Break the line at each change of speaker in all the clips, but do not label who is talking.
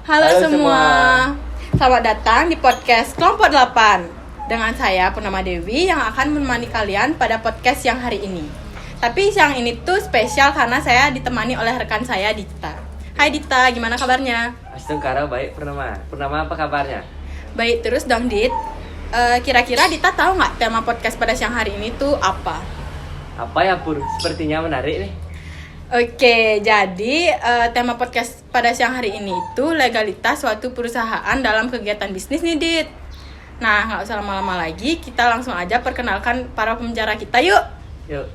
Halo semua. Selamat datang di podcast Kelompok 8 dengan saya Purnama Dewi yang akan menemani kalian pada podcast yang hari ini. Tapi siang ini tuh spesial karena saya ditemani oleh rekan saya Dita. Hai Dita, gimana kabarnya?
Astungkara baik Purnama. Purnama apa kabarnya?
Baik terus dong Dit. Kira-kira Dita tahu nggak tema podcast pada siang hari ini tuh apa?
Apa ya Pur? Sepertinya menarik nih.
Oke, jadi tema podcast pada siang hari ini itu legalitas suatu perusahaan dalam kegiatan bisnis nih Dit. Nah, nggak usah lama-lama lagi, kita langsung aja perkenalkan para pembicara kita yuk.
Yuk.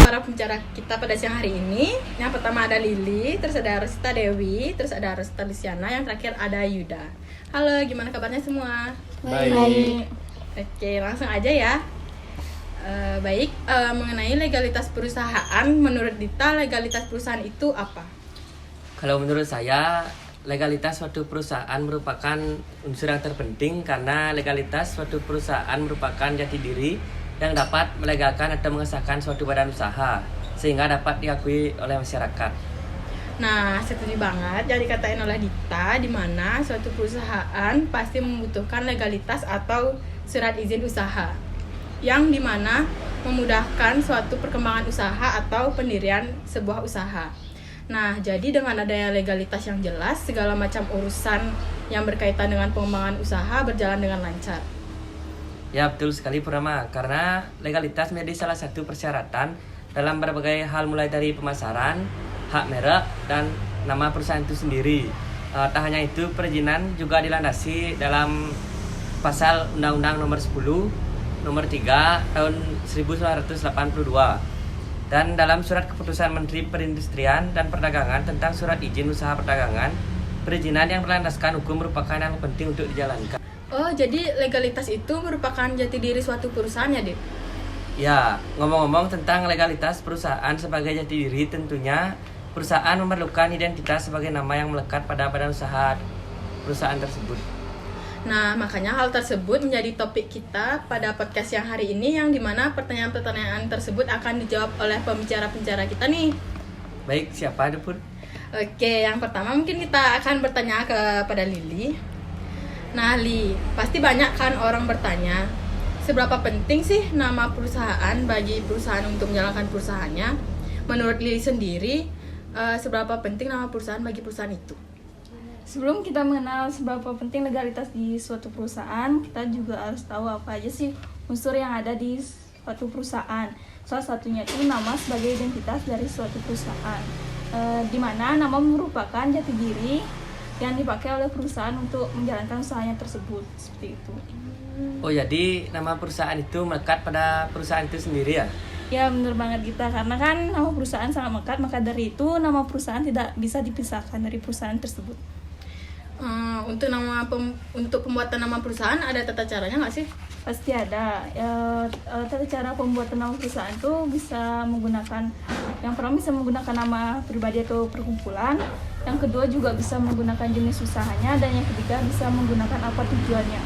Para pembicara kita pada siang hari ini, yang pertama ada Lili, terus ada Rosita Dewi, terus ada Rosita Luciana, yang terakhir ada Yuda. Halo, gimana kabarnya semua?
Baik.
Oke, langsung aja ya. Mengenai legalitas perusahaan, menurut Dita legalitas perusahaan itu apa?
Kalau menurut saya, legalitas suatu perusahaan merupakan unsur yang terpenting karena legalitas suatu perusahaan merupakan jati diri yang dapat melegalkan atau mengesahkan suatu badan usaha sehingga dapat diakui oleh masyarakat.
Nah, setuju banget yang dikatain oleh Dita, di mana suatu perusahaan pasti membutuhkan legalitas atau surat izin usaha yang dimana memudahkan suatu perkembangan usaha atau pendirian sebuah usaha. Nah, jadi dengan adanya legalitas yang jelas, segala macam urusan yang berkaitan dengan pengembangan usaha berjalan dengan lancar.
Ya betul sekali Purnama, karena legalitas menjadi salah satu persyaratan dalam berbagai hal mulai dari pemasaran, hak merek, dan nama perusahaan itu sendiri. Tak hanya itu, perizinan juga dilandasi dalam pasal Undang-Undang Nomor 10 Nomor 3 tahun 1982 dan dalam surat keputusan Menteri Perindustrian dan Perdagangan tentang surat izin usaha perdagangan, perizinan yang berlandaskan hukum merupakan yang penting untuk dijalankan.
Oh, jadi legalitas itu merupakan jati diri suatu perusahaan ya, Dit?
Ya, ngomong-ngomong tentang legalitas perusahaan sebagai jati diri, tentunya perusahaan memerlukan identitas sebagai nama yang melekat pada badan usaha perusahaan tersebut.
Nah, makanya hal tersebut menjadi topik kita pada podcast yang hari ini, yang dimana pertanyaan-pertanyaan tersebut akan dijawab oleh pembicara-pembicara kita nih.
Baik, siapa itu Pur?
Oke, yang pertama mungkin kita akan bertanya kepada Lili. Nah, Li, pasti banyak kan orang bertanya, seberapa penting sih nama perusahaan bagi perusahaan untuk menjalankan perusahaannya? Menurut Lili sendiri, seberapa penting nama perusahaan bagi perusahaan itu?
Sebelum kita mengenal seberapa penting legalitas di suatu perusahaan, kita juga harus tahu apa aja sih unsur yang ada di suatu perusahaan. Salah satunya itu nama sebagai identitas dari suatu perusahaan, di mana nama merupakan jati diri yang dipakai oleh perusahaan untuk menjalankan usahanya tersebut, seperti itu.
Oh, jadi nama perusahaan itu melekat pada perusahaan itu sendiri ya?
Ya benar banget kita, karena kan nama perusahaan sangat melekat, maka dari itu nama perusahaan tidak bisa dipisahkan dari perusahaan tersebut.
Untuk pembuatan nama perusahaan ada tata caranya nggak sih?
Pasti ada. Tata cara pembuatan nama perusahaan tuh bisa menggunakan, yang pertama bisa menggunakan nama pribadi atau perkumpulan, yang kedua juga bisa menggunakan jenis usahanya, dan yang ketiga bisa menggunakan apa tujuannya.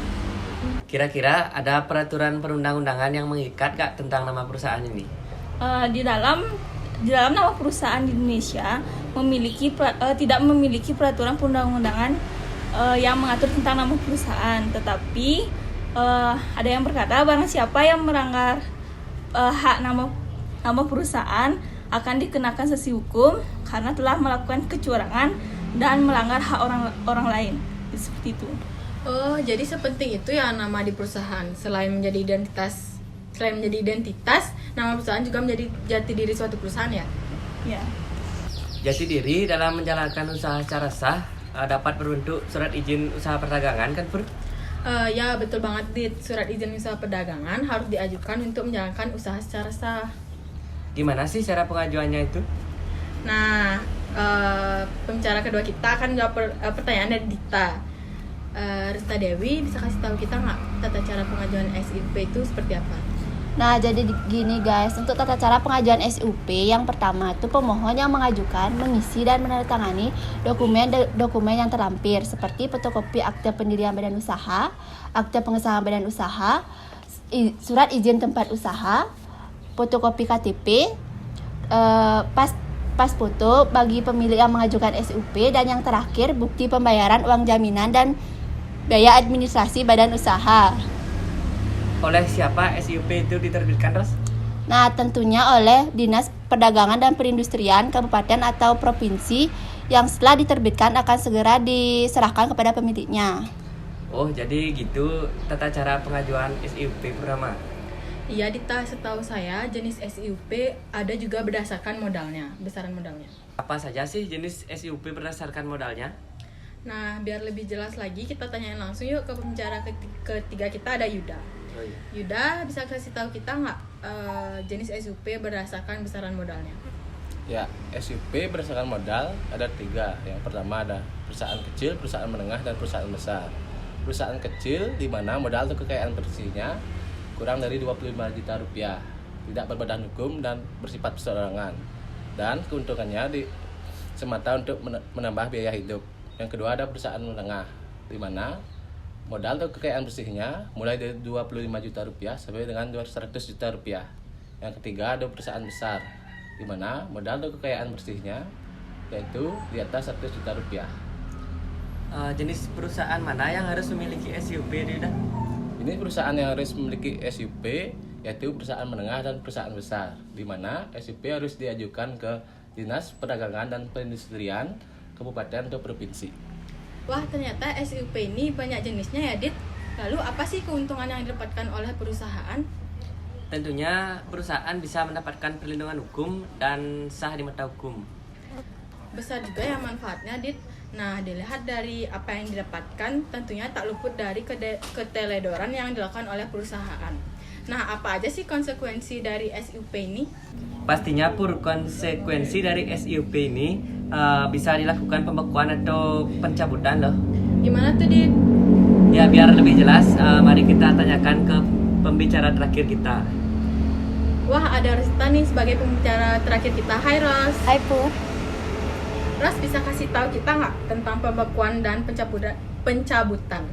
Kira-kira ada peraturan perundang-undangan yang mengikat gak tentang nama perusahaan ini?
Di dalam nama perusahaan di Indonesia tidak memiliki peraturan perundang-undangan yang mengatur tentang nama perusahaan, tetapi ada yang berkata barang siapa yang melanggar hak nama perusahaan akan dikenakan sanksi hukum karena telah melakukan kecurangan dan melanggar hak orang lain, seperti itu.
Oh, jadi sepenting itu ya nama di perusahaan. Selain menjadi identitas, nama perusahaan juga menjadi jati diri suatu perusahaan ya?
Ya.
Jati diri dalam menjalankan usaha secara sah dapat berbentuk surat izin usaha perdagangan kan Pur?
Ya betul banget Dit. Surat izin usaha perdagangan harus diajukan untuk menjalankan usaha secara sah.
Gimana sih cara pengajuannya itu?
Nah, pembicara kedua kita akan jawab pertanyaan dari Dita. Rosita Dewi, bisa kasih tahu kita nggak tata cara pengajuan SIP itu seperti apa?
Nah, jadi gini guys, untuk tata cara pengajuan SUP, yang pertama itu pemohon yang mengajukan mengisi dan menandatangani dokumen yang terlampir seperti fotokopi akte pendirian badan usaha, akte pengesahan badan usaha, surat izin tempat usaha, fotokopi KTP, pas foto bagi pemilik yang mengajukan SUP, dan yang terakhir bukti pembayaran uang jaminan dan biaya administrasi badan usaha.
Oleh siapa SIUP itu diterbitkan, Ros?
Nah, tentunya oleh Dinas Perdagangan dan Perindustrian Kabupaten atau Provinsi, yang setelah diterbitkan akan segera diserahkan kepada pemiliknya.
Oh, jadi gitu tata cara pengajuan SIUP Purnama.
Iya Dita, setahu saya jenis SIUP ada juga berdasarkan modalnya, besaran modalnya.
Apa saja sih jenis SIUP berdasarkan modalnya?
Nah, biar lebih jelas lagi kita tanyain langsung yuk ke pembicara ketiga kita, ada Yuda.
Oh iya.
Yuda, bisa kasih tahu kita nggak jenis SUP berdasarkan besaran modalnya?
Ya, SUP berdasarkan modal ada 3. Yang pertama ada perusahaan kecil, perusahaan menengah, dan perusahaan besar. Perusahaan kecil di mana modal atau kekayaan bersihnya kurang dari 25 juta rupiah, tidak berbadan hukum dan bersifat perseorangan, dan keuntungannya semata untuk menambah biaya hidup. Yang kedua ada perusahaan menengah, di mana modal atau kekayaan bersihnya mulai dari 25 juta rupiah sampai dengan 200 juta rupiah. Yang ketiga ada perusahaan besar, di mana modal atau kekayaan bersihnya yaitu di atas 100 juta rupiah.
Jenis perusahaan mana yang harus memiliki SIUP, Yuda?
Ini perusahaan yang harus memiliki SUP yaitu perusahaan menengah dan perusahaan besar, di mana SUP harus diajukan ke Dinas Perdagangan dan Perindustrian Kabupaten atau Provinsi.
Wah, ternyata SUP ini banyak jenisnya ya, Dit. Lalu apa sih keuntungan yang didapatkan oleh perusahaan?
Tentunya perusahaan bisa mendapatkan perlindungan hukum dan sah di mata hukum.
Besar juga ya manfaatnya, Dit. Nah, dilihat dari apa yang didapatkan, tentunya tak luput dari keteledoran yang dilakukan oleh perusahaan. Nah, apa aja sih konsekuensi dari SUP ini?
Pastinya konsekuensi dari SIUP ini bisa dilakukan pembekuan atau pencabutan loh.
Gimana tuh, Dit?
Ya, biar lebih jelas, mari kita tanyakan ke pembicara terakhir kita.
Wah, ada Rosita nih sebagai pembicara terakhir kita. Hai, Ros.
Hai Pur.
Ros, bisa kasih tahu kita nggak tentang pembekuan dan pencabutan?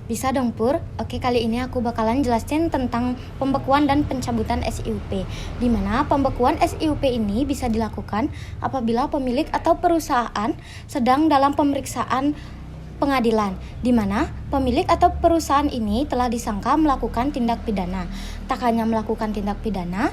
Bisa dong Pur. Oke, kali ini aku bakalan jelasin tentang pembekuan dan pencabutan SIUP. Di mana pembekuan SIUP ini bisa dilakukan apabila pemilik atau perusahaan sedang dalam pemeriksaan pengadilan, di mana pemilik atau perusahaan ini telah disangka melakukan tindak pidana. Tak hanya melakukan tindak pidana,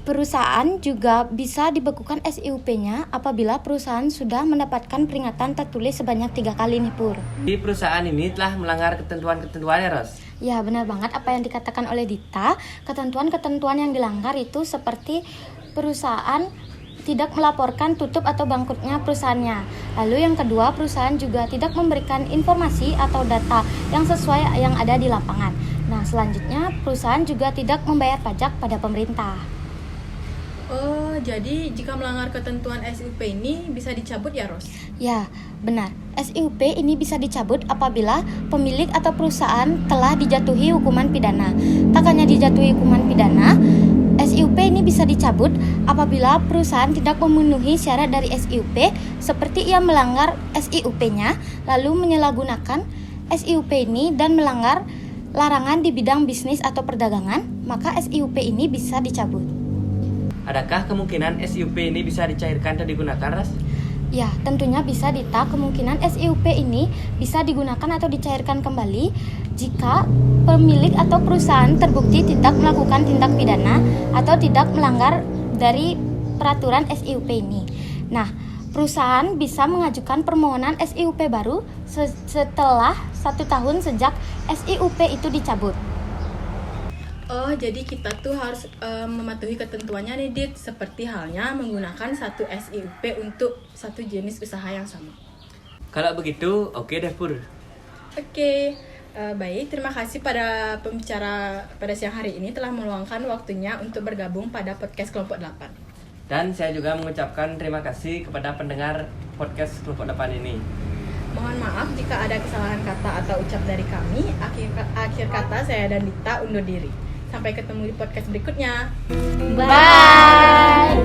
perusahaan juga bisa dibekukan SIUP-nya apabila perusahaan sudah mendapatkan peringatan tertulis sebanyak 3 kali nih Pur.
Di perusahaan ini telah melanggar ketentuan-ketentuannya, Ros.
Ya, benar banget apa yang dikatakan oleh Dita. Ketentuan-ketentuan yang dilanggar itu seperti perusahaan tidak melaporkan tutup atau bangkrutnya perusahaannya. Lalu yang kedua, perusahaan juga tidak memberikan informasi atau data yang sesuai yang ada di lapangan. Nah, selanjutnya perusahaan juga tidak membayar pajak pada pemerintah.
Oh, jadi jika melanggar ketentuan SUP ini bisa dicabut ya, Ros?
Ya, benar. SIUP ini bisa dicabut apabila pemilik atau perusahaan telah dijatuhi hukuman pidana. Tak hanya dijatuhi hukuman pidana, SIUP ini bisa dicabut apabila perusahaan tidak memenuhi syarat dari SIUP, seperti ia melanggar SIUP-nya, lalu menyalahgunakan SIUP ini dan melanggar larangan di bidang bisnis atau perdagangan, maka SIUP ini bisa dicabut.
Adakah kemungkinan SIUP ini bisa dicairkan atau digunakan, Ras?
Ya, tentunya bisa Dita. Kemungkinan SIUP ini bisa digunakan atau dicairkan kembali jika pemilik atau perusahaan terbukti tidak melakukan tindak pidana atau tidak melanggar dari peraturan SIUP ini. Nah, perusahaan bisa mengajukan permohonan SIUP baru setelah 1 tahun sejak SIUP itu dicabut.
Oh, jadi kita tuh harus mematuhi ketentuannya nih, Dit. Seperti halnya menggunakan satu SIUP untuk satu jenis usaha yang sama.
Kalau begitu, oke deh Pur.
Oke, baik. Terima kasih pada pembicara pada siang hari ini telah meluangkan waktunya untuk bergabung pada podcast Kelompok 8.
Dan saya juga mengucapkan terima kasih kepada pendengar podcast Kelompok 8 ini.
Mohon maaf jika ada kesalahan kata atau ucap dari kami. Akhir kata saya dan Dita undur diri. Sampai ketemu di podcast berikutnya.
Bye.